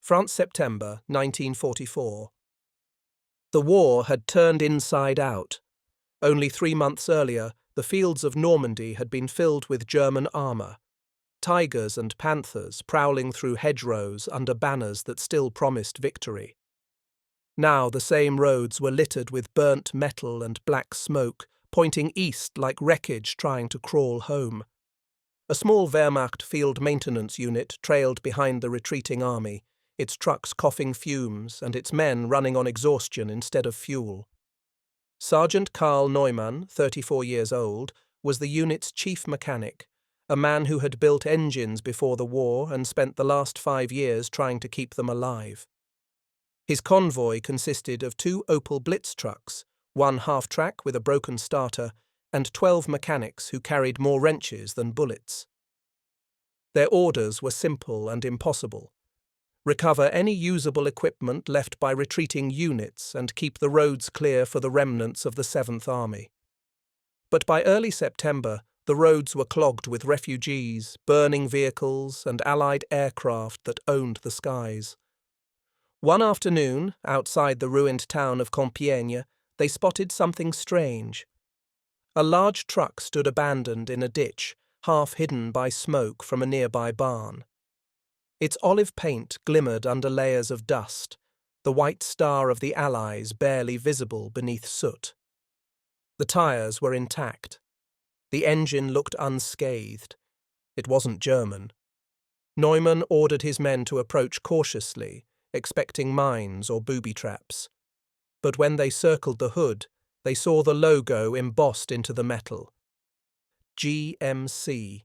France, September 1944. The war had turned inside out. Only 3 months earlier, the fields of Normandy had been filled with German armour, tigers and panthers prowling through hedgerows under banners that still promised victory. Now the same roads were littered with burnt metal and black smoke, pointing east like wreckage trying to crawl home. A small Wehrmacht field maintenance unit trailed behind the retreating army, its trucks coughing fumes and its men running on exhaustion instead of fuel. Sergeant Karl Neumann, 34 years old, was the unit's chief mechanic, a man who had built engines before the war and spent the last 5 years trying to keep them alive. His convoy consisted of 2 Opel Blitz trucks, 1 half-track with a broken starter, and 12 mechanics who carried more wrenches than bullets. Their orders were simple and impossible. Recover any usable equipment left by retreating units and keep the roads clear for the remnants of the 7th Army. But by early September, the roads were clogged with refugees, burning vehicles, and Allied aircraft that owned the skies. One afternoon, outside the ruined town of Compiègne, they spotted something strange. A large truck stood abandoned in a ditch, half hidden by smoke from a nearby barn. Its olive paint glimmered under layers of dust, the white star of the Allies barely visible beneath soot. The tyres were intact. The engine looked unscathed. It wasn't German. Neumann ordered his men to approach cautiously, expecting mines or booby traps. But when they circled the hood, they saw the logo embossed into the metal. GMC.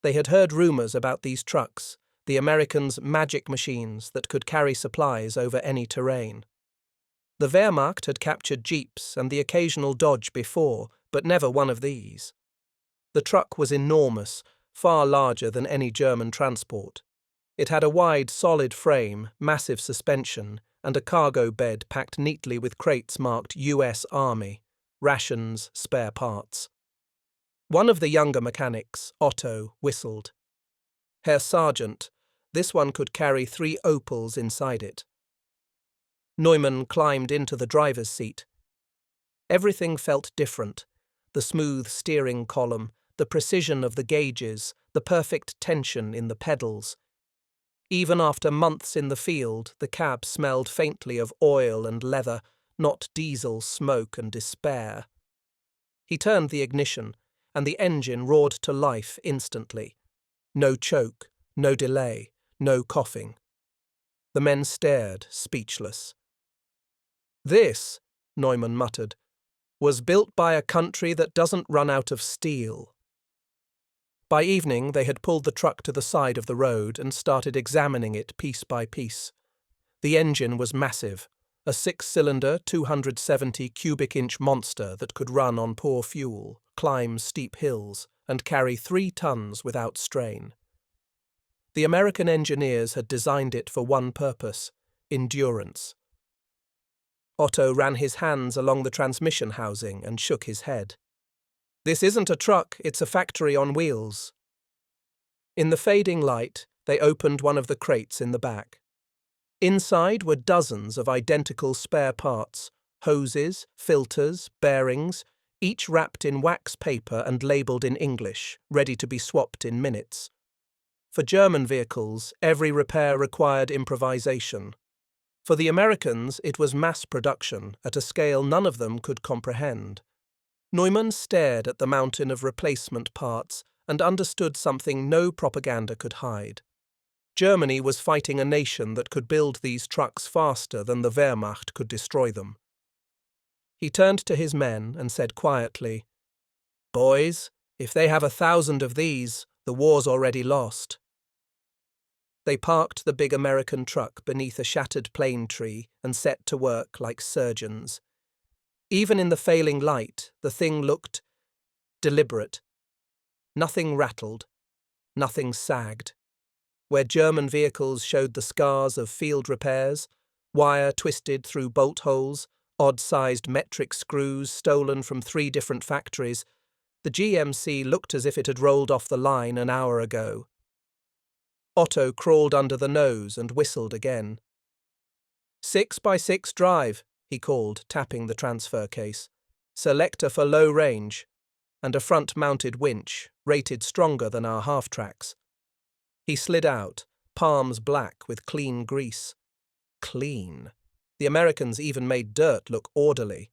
They had heard rumours about these trucks, the Americans' magic machines that could carry supplies over any terrain. The Wehrmacht had captured jeeps and the occasional Dodge before, but never one of these. The truck was enormous, far larger than any German transport. It had a wide, solid frame, massive suspension, and a cargo bed packed neatly with crates marked US Army, rations, spare parts. One of the younger mechanics, Otto, whistled. Herr Sergeant, this one could carry 3 Opels inside it. Neumann climbed into the driver's seat. Everything felt different. The smooth steering column, the precision of the gauges, the perfect tension in the pedals. Even after months in the field, the cab smelled faintly of oil and leather, not diesel smoke and despair. He turned the ignition, and the engine roared to life instantly. No choke, no delay, no coughing. The men stared, speechless. This, Neumann muttered, was built by a country that doesn't run out of steel. By evening, they had pulled the truck to the side of the road and started examining it piece by piece. The engine was massive, a 6-cylinder, 270 cubic-inch monster that could run on poor fuel, climb steep hills, and carry 3 tons without strain. The American engineers had designed it for one purpose: endurance. Otto ran his hands along the transmission housing and shook his head. This isn't a truck, it's a factory on wheels. In the fading light, they opened one of the crates in the back. Inside were dozens of identical spare parts, hoses, filters, bearings, each wrapped in wax paper and labelled in English, ready to be swapped in minutes. For German vehicles, every repair required improvisation. For the Americans, it was mass production at a scale none of them could comprehend. Neumann stared at the mountain of replacement parts and understood something no propaganda could hide. Germany was fighting a nation that could build these trucks faster than the Wehrmacht could destroy them. He turned to his men and said quietly, "Boys, if they have 1,000 of these, the war's already lost." They parked the big American truck beneath a shattered plane tree and set to work like surgeons. Even in the failing light, the thing looked deliberate. Nothing rattled. Nothing sagged. Where German vehicles showed the scars of field repairs, wire twisted through bolt holes, odd-sized metric screws stolen from 3 different factories, the GMC looked as if it had rolled off the line an hour ago. Otto crawled under the nose and whistled again. 6x6 drive, he called, tapping the transfer case. Selector for low range, and a front-mounted winch, rated stronger than our half-tracks. He slid out, palms black with clean grease. Clean. The Americans even made dirt look orderly.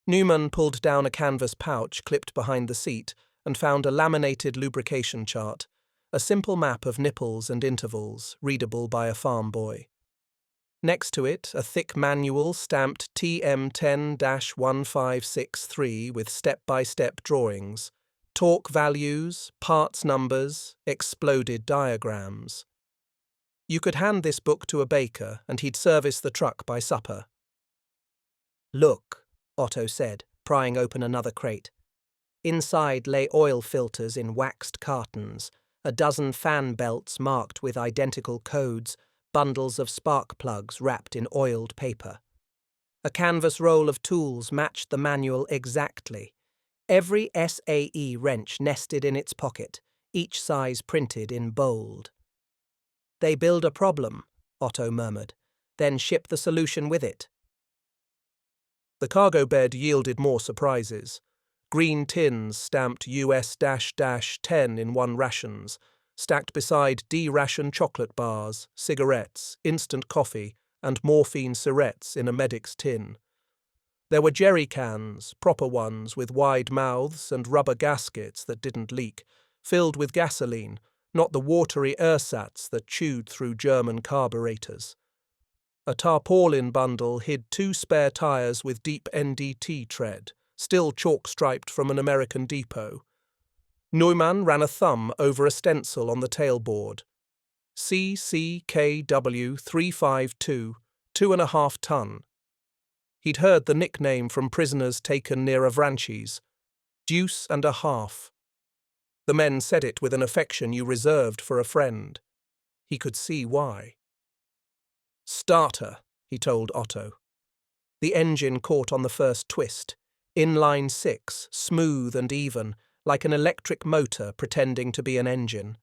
Newman pulled down a canvas pouch clipped behind the seat and found a laminated lubrication chart, a simple map of nipples and intervals, readable by a farm boy. Next to it, a thick manual stamped TM10-1563 with step-by-step drawings, torque values, parts numbers, exploded diagrams. You could hand this book to a baker and he'd service the truck by supper. "Look," Otto said, prying open another crate. Inside lay oil filters in waxed cartons, a dozen fan belts marked with identical codes, bundles of spark plugs wrapped in oiled paper. A canvas roll of tools matched the manual exactly. Every SAE wrench nested in its pocket, each size printed in bold. "They build a problem," Otto murmured, "then ship the solution with it." The cargo bed yielded more surprises. Green tins stamped US-10 in one rations, stacked beside D-ration chocolate bars, cigarettes, instant coffee, and morphine syrettes in a medic's tin. There were jerry cans, proper ones with wide mouths and rubber gaskets that didn't leak, filled with gasoline, not the watery ersatz that chewed through German carburetors. A tarpaulin bundle hid 2 spare tires with deep NDT tread, still chalk-striped from an American depot. Neumann ran a thumb over a stencil on the tailboard. CCKW 352, 2.5 ton. He'd heard the nickname from prisoners taken near Avranches. Deuce and a half. The men said it with an affection you reserved for a friend. He could see why. "Starter," he told Otto. The engine caught on the first twist. Inline 6, smooth and even, like an electric motor pretending to be an engine.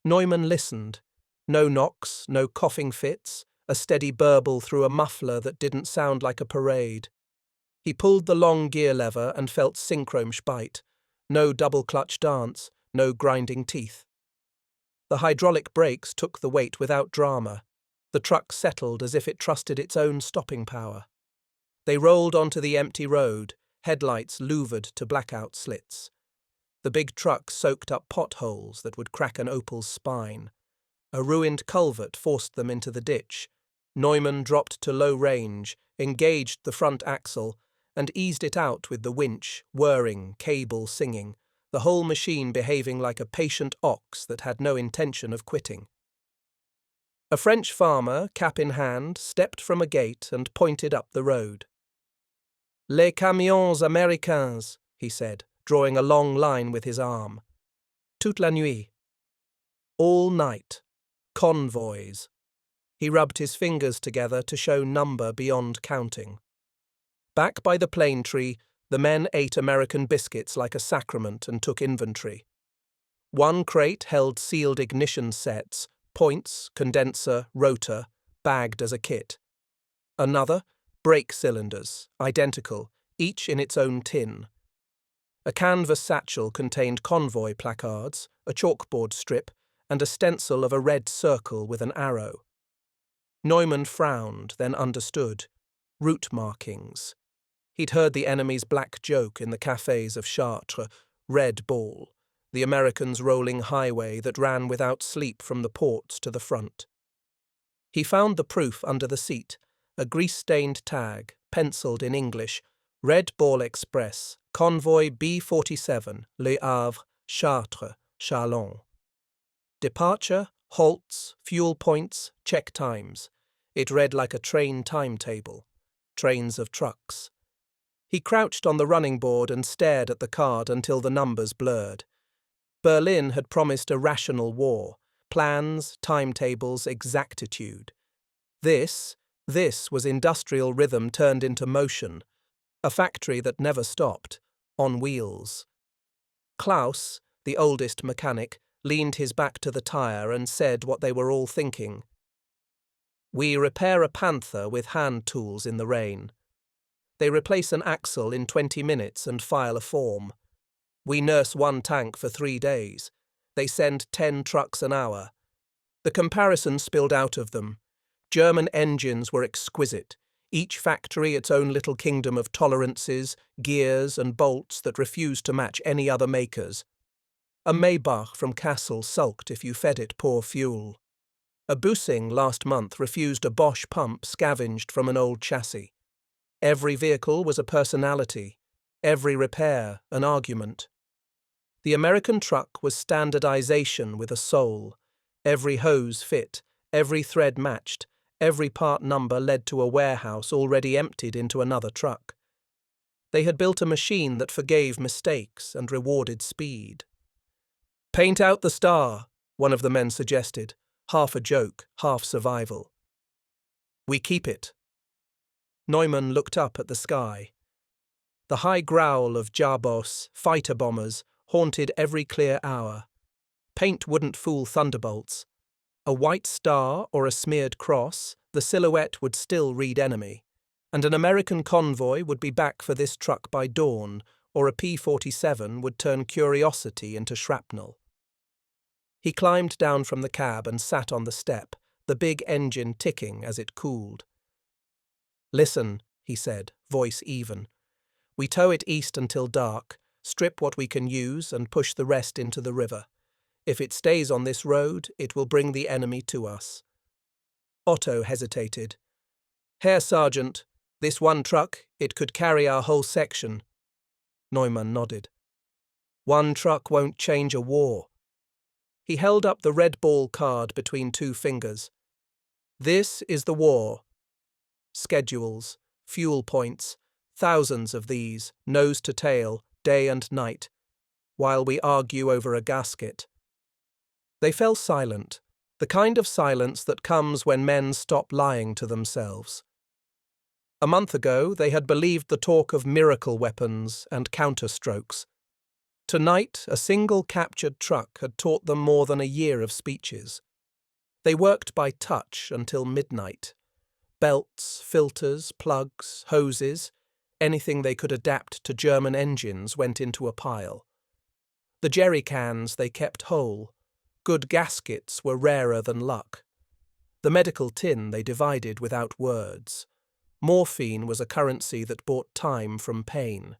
Neumann listened. No knocks, no coughing fits, a steady burble through a muffler that didn't sound like a parade. He pulled the long gear lever and felt synchrome bite. No double-clutch dance, no grinding teeth. The hydraulic brakes took the weight without drama. The truck settled as if it trusted its own stopping power. They rolled onto the empty road, headlights louvered to blackout slits. The big truck soaked up potholes that would crack an Opel's spine. A ruined culvert forced them into the ditch. Neumann dropped to low range, engaged the front axle, and eased it out with the winch, whirring, cable singing, the whole machine behaving like a patient ox that had no intention of quitting. A French farmer, cap in hand, stepped from a gate and pointed up the road. "Les camions américains," he said, drawing a long line with his arm. "Toute la nuit." All night. Convoys. He rubbed his fingers together to show number beyond counting. Back by the plane tree, the men ate American biscuits like a sacrament and took inventory. One crate held sealed ignition sets, points, condenser, rotor, bagged as a kit. Another, brake cylinders, identical, each in its own tin. A canvas satchel contained convoy placards, a chalkboard strip, and a stencil of a red circle with an arrow. Neumann frowned, then understood. Route markings. He'd heard the enemy's black joke in the cafés of Chartres, Red Ball, the Americans' rolling highway that ran without sleep from the ports to the front. He found the proof under the seat, a grease-stained tag, penciled in English, Red Ball Express, Convoy B47, Le Havre, Chartres, Châlons. Departure, halts, fuel points, check times. It read like a train timetable. Trains of trucks. He crouched on the running board and stared at the card until the numbers blurred. Berlin had promised a rational war. Plans, timetables, exactitude. This was industrial rhythm turned into motion. A factory that never stopped. On wheels. Klaus, the oldest mechanic, leaned his back to the tire and said what they were all thinking. We repair a Panther with hand tools in the rain. They replace an axle in 20 minutes and file a form. We nurse one tank for 3 days. They send 10 trucks an hour. The comparison spilled out of them. German engines were exquisite, each factory its own little kingdom of tolerances, gears and bolts that refused to match any other maker's. A Maybach from Kassel sulked if you fed it poor fuel. A Bussing last month refused a Bosch pump scavenged from an old chassis. Every vehicle was a personality, every repair an argument. The American truck was standardization with a soul. Every hose fit, every thread matched, every part number led to a warehouse already emptied into another truck. They had built a machine that forgave mistakes and rewarded speed. "Paint out the star," one of the men suggested, half a joke, half survival. "We keep it." Neumann looked up at the sky. The high growl of Jarbos, fighter bombers, haunted every clear hour. Paint wouldn't fool thunderbolts. A white star or a smeared cross, the silhouette would still read enemy. And an American convoy would be back for this truck by dawn, or a P-47 would turn curiosity into shrapnel. He climbed down from the cab and sat on the step, the big engine ticking as it cooled. "Listen," he said, voice even. "We tow it east until dark, strip what we can use and push the rest into the river. If it stays on this road, it will bring the enemy to us." Otto hesitated. "Herr Sergeant, this one truck, it could carry our whole section." Neumann nodded. "One truck won't change a war." He held up the red ball card between 2 fingers. "This is the war. Schedules, fuel points, thousands of these, nose to tail, day and night, while we argue over a gasket." They fell silent, the kind of silence that comes when men stop lying to themselves. A month ago, they had believed the talk of miracle weapons and counterstrokes. Tonight, a single captured truck had taught them more than a year of speeches. They worked by touch until midnight. Belts, filters, plugs, hoses, anything they could adapt to German engines went into a pile. The jerry cans they kept whole. Good gaskets were rarer than luck. The medical tin they divided without words. Morphine was a currency that bought time from pain.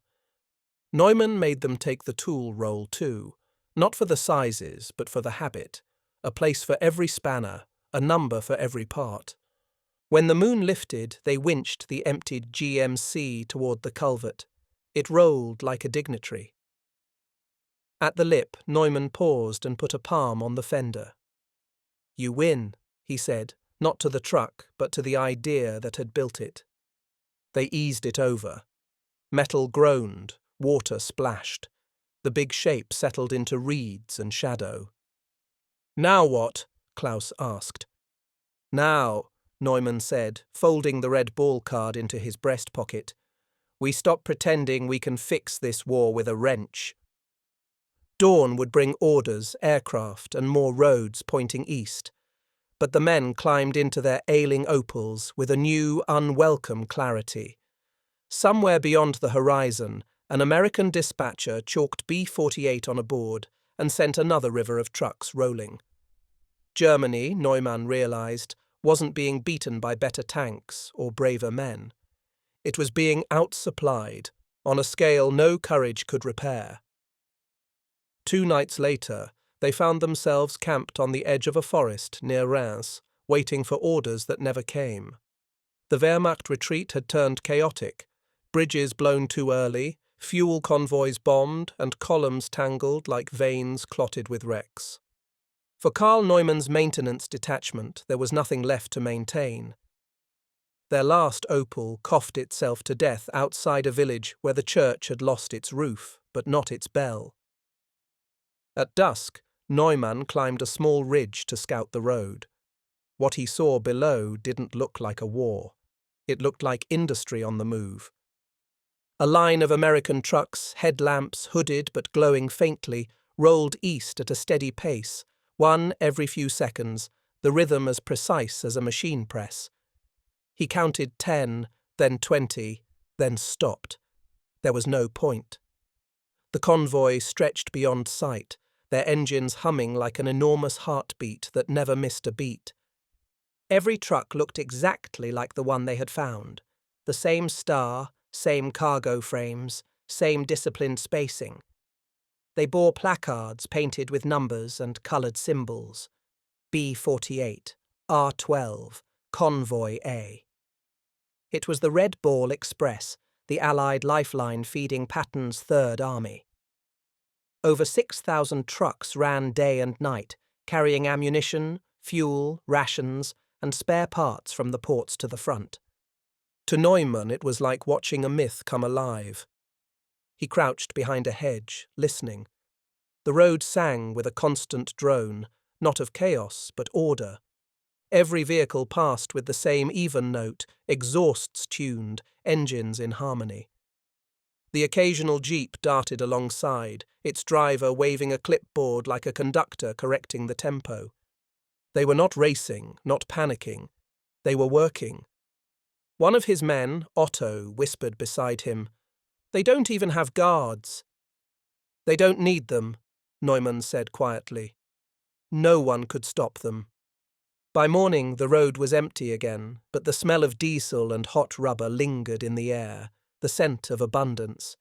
Neumann made them take the tool roll too, not for the sizes, but for the habit. A place for every spanner, a number for every part. When the moon lifted, they winched the emptied GMC toward the culvert. It rolled like a dignitary. At the lip, Neumann paused and put a palm on the fender. "You win," he said, not to the truck, but to the idea that had built it. They eased it over. Metal groaned, water splashed. The big shape settled into reeds and shadow. "Now what?" Klaus asked. "Now," Neumann said, folding the red ball card into his breast pocket, "we stop pretending we can fix this war with a wrench." Dawn would bring orders, aircraft, and more roads pointing east. But the men climbed into their ailing Opals with a new, unwelcome clarity. Somewhere beyond the horizon, an American dispatcher chalked B-48 on a board and sent another river of trucks rolling. Germany, Neumann realized, wasn't being beaten by better tanks or braver men. It was being outsupplied, on a scale no courage could repair. 2 nights later, they found themselves camped on the edge of a forest near Reims, waiting for orders that never came. The Wehrmacht retreat had turned chaotic, bridges blown too early, fuel convoys bombed, and columns tangled like veins clotted with wrecks. For Karl Neumann's maintenance detachment, there was nothing left to maintain. Their last Opal coughed itself to death outside a village where the church had lost its roof, but not its bell. At dusk, Neumann climbed a small ridge to scout the road. What he saw below didn't look like a war. It looked like industry on the move. A line of American trucks, headlamps hooded but glowing faintly, rolled east at a steady pace, one every few seconds, the rhythm as precise as a machine press. He counted 10, then 20, then stopped. There was no point. The convoy stretched beyond sight, their engines humming like an enormous heartbeat that never missed a beat. Every truck looked exactly like the one they had found. The same star, same cargo frames, same disciplined spacing. They bore placards painted with numbers and coloured symbols. B-48, R-12, Convoy A. It was the Red Ball Express, the Allied lifeline feeding Patton's Third Army. Over 6,000 trucks ran day and night, carrying ammunition, fuel, rations, and spare parts from the ports to the front. To Neumann it was like watching a myth come alive. He crouched behind a hedge, listening. The road sang with a constant drone, not of chaos, but order. Every vehicle passed with the same even note, exhausts tuned, engines in harmony. The occasional jeep darted alongside, its driver waving a clipboard like a conductor correcting the tempo. They were not racing, not panicking. They were working. One of his men, Otto, whispered beside him, "They don't even have guards." "They don't need them," Neumann said quietly. No one could stop them. By morning the road was empty again, but the smell of diesel and hot rubber lingered in the air, the scent of abundance.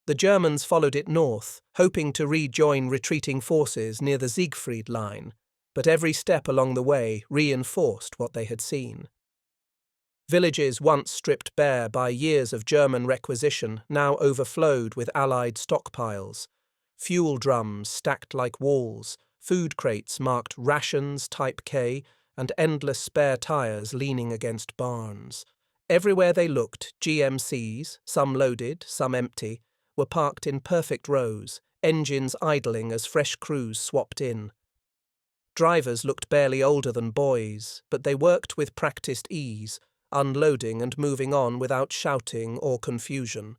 The Germans followed it north, hoping to rejoin retreating forces near the Siegfried Line, but every step along the way reinforced what they had seen. Villages once stripped bare by years of German requisition now overflowed with Allied stockpiles. Fuel drums stacked like walls, food crates marked Rations Type K, and endless spare tyres leaning against barns. Everywhere they looked, GMCs, some loaded, some empty, were parked in perfect rows, engines idling as fresh crews swapped in. Drivers looked barely older than boys, but they worked with practiced ease, unloading and moving on without shouting or confusion.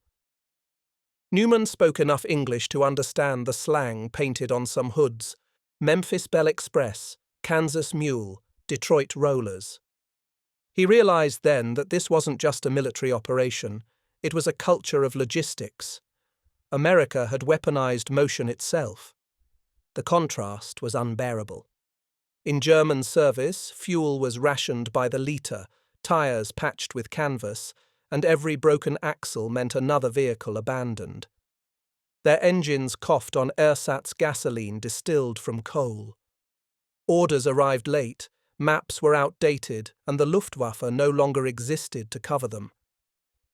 Neumann spoke enough English to understand the slang painted on some hoods: Memphis Belle Express, Kansas Mule, Detroit Rollers. He realized then that this wasn't just a military operation, it was a culture of logistics. America had weaponized motion itself. The contrast was unbearable. In German service, fuel was rationed by the litre, tyres patched with canvas, and every broken axle meant another vehicle abandoned. Their engines coughed on ersatz gasoline distilled from coal. Orders arrived late, maps were outdated, and the Luftwaffe no longer existed to cover them.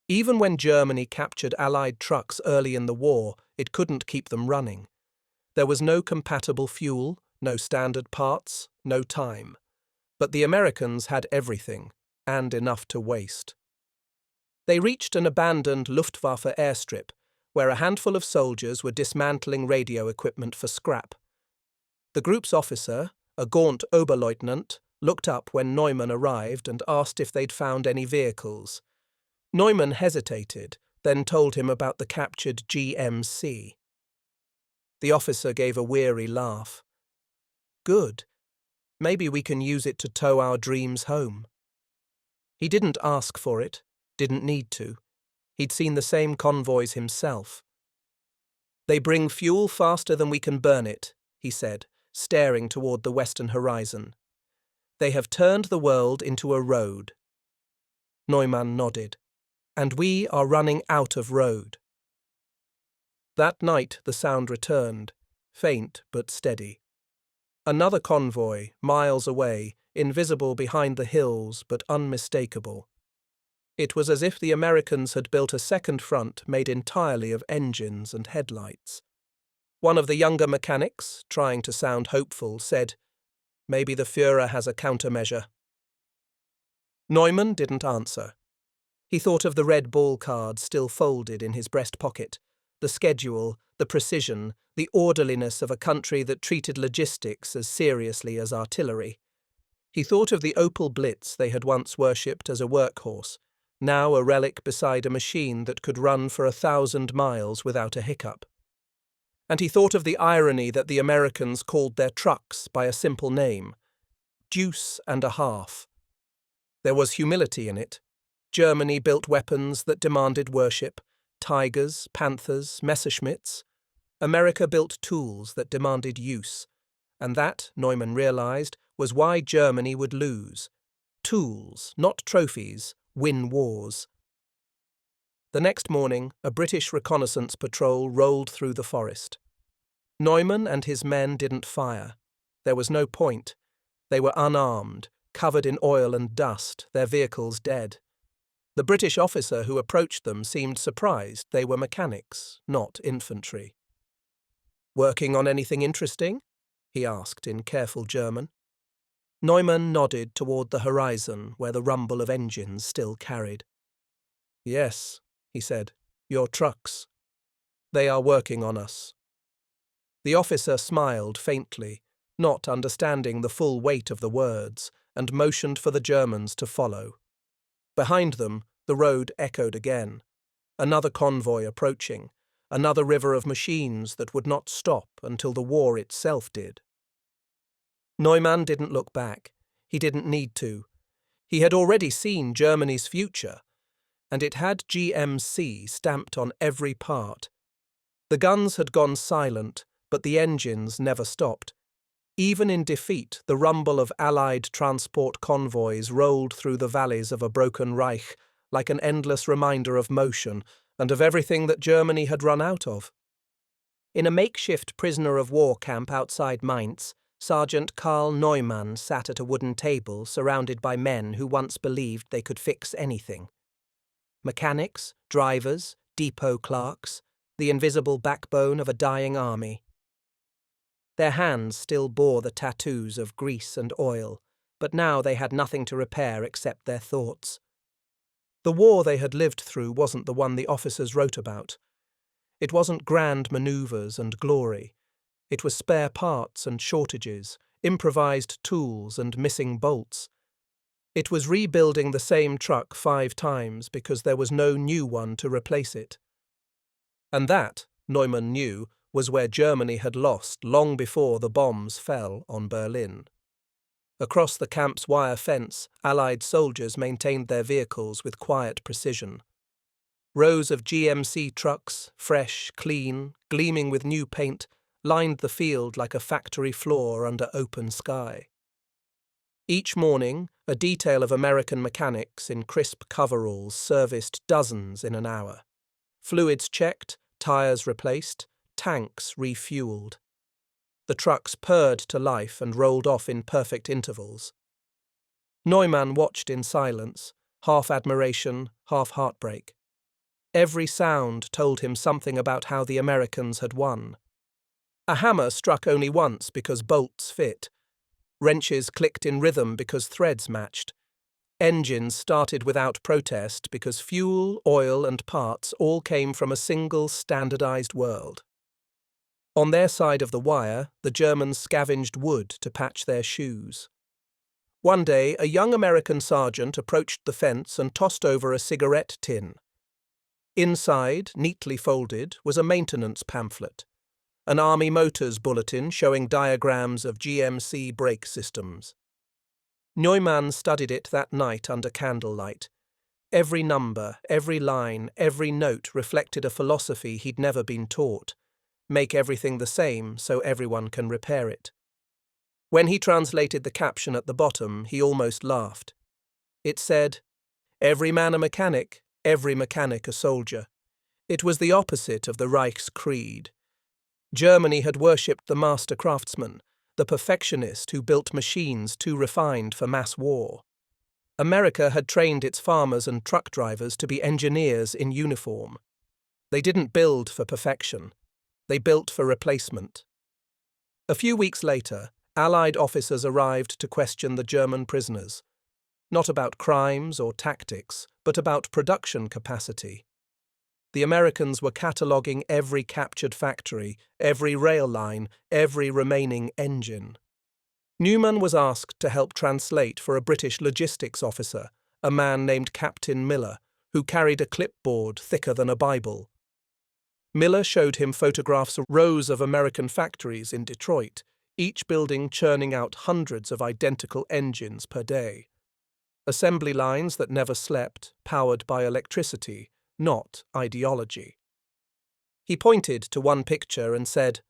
Even when Germany captured Allied trucks early in the war, it couldn't keep them running. There was no compatible fuel, no standard parts, no time. But the Americans had everything, and enough to waste. They reached an abandoned Luftwaffe airstrip, where a handful of soldiers were dismantling radio equipment for scrap. The group's officer, a gaunt Oberleutnant, looked up when Neumann arrived and asked if they'd found any vehicles. Neumann hesitated, then told him about the captured GMC. The officer gave a weary laugh. "Good. Maybe we can use it to tow our dreams home." He didn't ask for it, didn't need to. He'd seen the same convoys himself. "They bring fuel faster than we can burn it," he said, staring toward the western horizon. "They have turned the world into a road." Neumann nodded. "And we are running out of road." That night the sound returned, faint but steady. Another convoy, miles away, invisible behind the hills but unmistakable. It was as if the Americans had built a second front made entirely of engines and headlights. One of the younger mechanics, trying to sound hopeful, said, "Maybe the Führer has a countermeasure." Neumann didn't answer. He thought of the red ball card still folded in his breast pocket, the schedule, the precision, the orderliness of a country that treated logistics as seriously as artillery. He thought of the Opel Blitz they had once worshipped as a workhorse, now a relic beside a machine that could run for 1,000 miles without a hiccup. And he thought of the irony that the Americans called their trucks by a simple name, Deuce and a Half. There was humility in it. Germany built weapons that demanded worship, Tigers, Panthers, Messerschmitts. America built tools that demanded use. And that, Neumann realized, was why Germany would lose. Tools, not trophies, win wars. The next morning, a British reconnaissance patrol rolled through the forest. Neumann and his men didn't fire. There was no point. They were unarmed, covered in oil and dust, their vehicles dead. The British officer who approached them seemed surprised they were mechanics, not infantry. "Working on anything interesting?" he asked in careful German. Neumann nodded toward the horizon where the rumble of engines still carried. "Yes," he said, "your trucks. They are working on us." The officer smiled faintly, not understanding the full weight of the words, and motioned for the Germans to follow. Behind them, the road echoed again. Another convoy approaching, another river of machines that would not stop until the war itself did. Neumann didn't look back. He didn't need to. He had already seen Germany's future, and it had GMC stamped on every part. The guns had gone silent, but the engines never stopped. Even in defeat, the rumble of Allied transport convoys rolled through the valleys of a broken Reich like an endless reminder of motion and of everything that Germany had run out of. In a makeshift prisoner of war camp outside Mainz, Sergeant Karl Neumann sat at a wooden table surrounded by men who once believed they could fix anything. Mechanics, drivers, depot clerks, the invisible backbone of a dying army. Their hands still bore the tattoos of grease and oil, but now they had nothing to repair except their thoughts. The war they had lived through wasn't the one the officers wrote about. It wasn't grand maneuvers and glory. It was spare parts and shortages, improvised tools and missing bolts. It was rebuilding the same truck 5 times because there was no new one to replace it. And that, Neumann knew, was where Germany had lost long before the bombs fell on Berlin. Across the camp's wire fence, Allied soldiers maintained their vehicles with quiet precision. Rows of GMC trucks, fresh, clean, gleaming with new paint, lined the field like a factory floor under open sky. Each morning, a detail of American mechanics in crisp coveralls serviced dozens in an hour. Fluids checked, tires replaced, tanks refueled. The trucks purred to life and rolled off in perfect intervals. Neumann watched in silence, half admiration, half heartbreak. Every sound told him something about how the Americans had won. A hammer struck only once because bolts fit. Wrenches clicked in rhythm because threads matched. Engines started without protest because fuel, oil, and parts all came from a single standardized world. On their side of the wire, the Germans scavenged wood to patch their shoes. One day, a young American sergeant approached the fence and tossed over a cigarette tin. Inside, neatly folded, was a maintenance pamphlet, an Army Motors bulletin showing diagrams of GMC brake systems. Neumann studied it that night under candlelight. Every number, every line, every note reflected a philosophy he'd never been taught. Make everything the same so everyone can repair it. When he translated the caption at the bottom, he almost laughed. It said, "Every man a mechanic, every mechanic a soldier." It was the opposite of the Reich's creed. Germany had worshipped the master craftsman, the perfectionist who built machines too refined for mass war. America had trained its farmers and truck drivers to be engineers in uniform. They didn't build for perfection. They built for replacement. A few weeks later, Allied officers arrived to question the German prisoners, not about crimes or tactics, but about production capacity. The Americans were cataloguing every captured factory, every rail line, every remaining engine. Neumann was asked to help translate for a British logistics officer, a man named Captain Miller, who carried a clipboard thicker than a Bible. Miller showed him photographs of rows of American factories in Detroit, each building churning out hundreds of identical engines per day. Assembly lines that never slept, powered by electricity, not ideology. He pointed to one picture and said,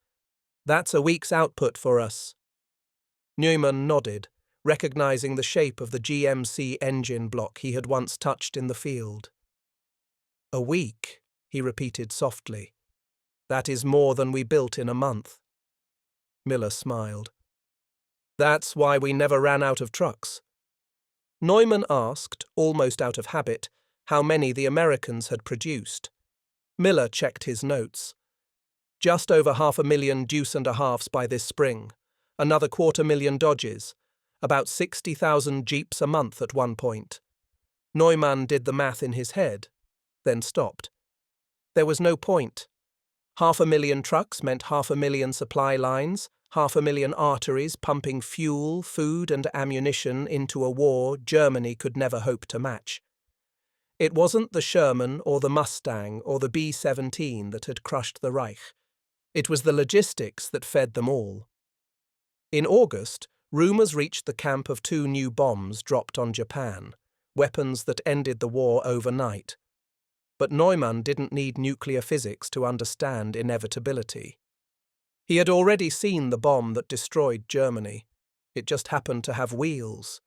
"That's a week's output for us." Neumann nodded, recognizing the shape of the GMC engine block he had once touched in the field. "A week," he repeated softly. "That is more than we built in a month." Miller smiled. "That's why we never ran out of trucks." Neumann asked, almost out of habit, how many the Americans had produced. Miller checked his notes. Just over 500,000 deuce and a halves by this spring, another 250,000 Dodges, about 60,000 Jeeps a month at one point. Neumann did the math in his head, then stopped. There was no point. 500,000 trucks meant 500,000 supply lines, 500,000 arteries pumping fuel, food and ammunition into a war Germany could never hope to match. It wasn't the Sherman or the Mustang or the B-17 that had crushed the Reich. It was the logistics that fed them all. In August, rumors reached the camp of 2 new bombs dropped on Japan, weapons that ended the war overnight. But Neumann didn't need nuclear physics to understand inevitability. He had already seen the bomb that destroyed Germany. It just happened to have wheels.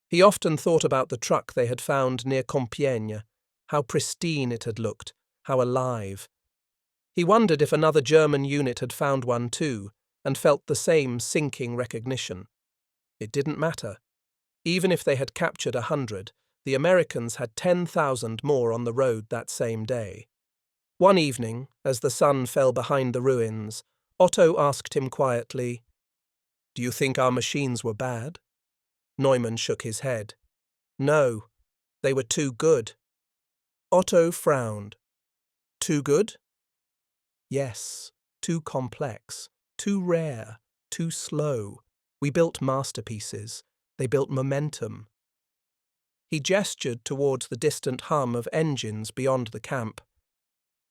He often thought about the truck they had found near Compiègne, how pristine it had looked, how alive. He wondered if another German unit had found one too, and felt the same sinking recognition. It didn't matter. Even if they had captured 100, the Americans had 10,000 more on the road that same day. One evening, as the sun fell behind the ruins, Otto asked him quietly, "Do you think our machines were bad?" Neumann shook his head. "No, they were too good." Otto frowned. "Too good?" "Yes, too complex, too rare, too slow. We built masterpieces. They built momentum." He gestured towards the distant hum of engines beyond the camp.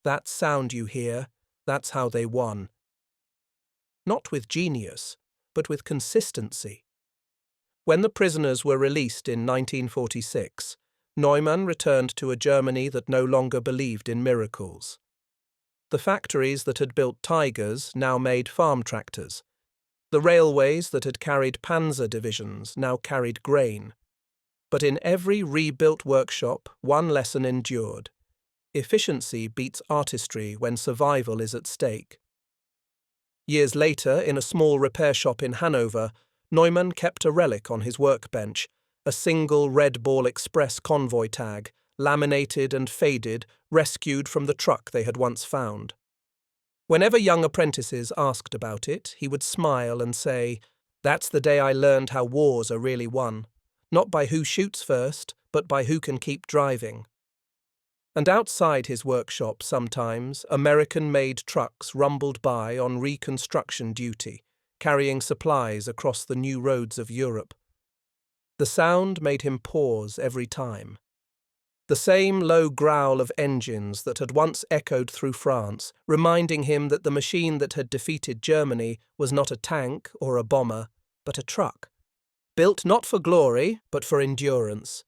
"That sound you hear, that's how they won." Not with genius, but with consistency. When the prisoners were released in 1946, Neumann returned to a Germany that no longer believed in miracles. The factories that had built Tigers now made farm tractors. The railways that had carried panzer divisions now carried grain. But in every rebuilt workshop, one lesson endured. Efficiency beats artistry when survival is at stake. Years later, in a small repair shop in Hanover, Neumann kept a relic on his workbench, a single Red Ball Express convoy tag, laminated and faded, rescued from the truck they had once found. Whenever young apprentices asked about it, he would smile and say, "That's the day I learned how wars are really won. Not by who shoots first, but by who can keep driving." And outside his workshop sometimes, American-made trucks rumbled by on reconstruction duty, carrying supplies across the new roads of Europe. The sound made him pause every time. The same low growl of engines that had once echoed through France, reminding him that the machine that had defeated Germany was not a tank or a bomber, but a truck. Built not for glory, but for endurance.